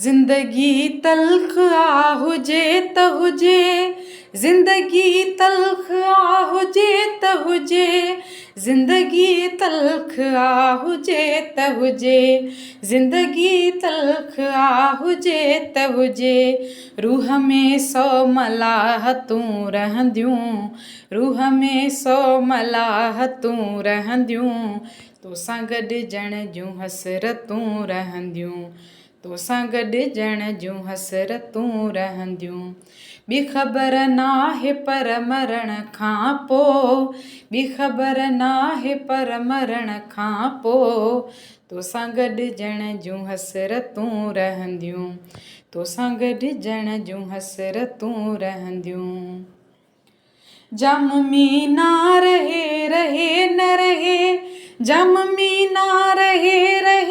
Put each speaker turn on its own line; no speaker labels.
ज़िंदगी तल्ख़ आ हुजे त हुजे, ज़िंदगी तल्ख़ आ हुजे त हुजे, ज़िंदगी तल्ख़ आ हुजे त हुजे, ज़िंदगी तल्ख़ आ हुजे त हुजे। रूह में सौ मलाहतूं रहंदियूं, रूह में सौ मलाहतूं रहंदियूं, तोसां गॾिजण जूं हसरतूं रहंदियूं, तोसां गॾिजण जूं हसरतूं रहंदियूं। ॿी ख़बर नाहे पर मरण खां पोइ, ॿी ख़बर नाहे पर मरण खां पोइ, तोसां गॾिजण जूं हसरतूं रहंदियूं, तोसां गॾिजण जूं हसरतूं रहंदियूं। जाममी ना रहे रहे न रहे, जाममी ना रहे रहे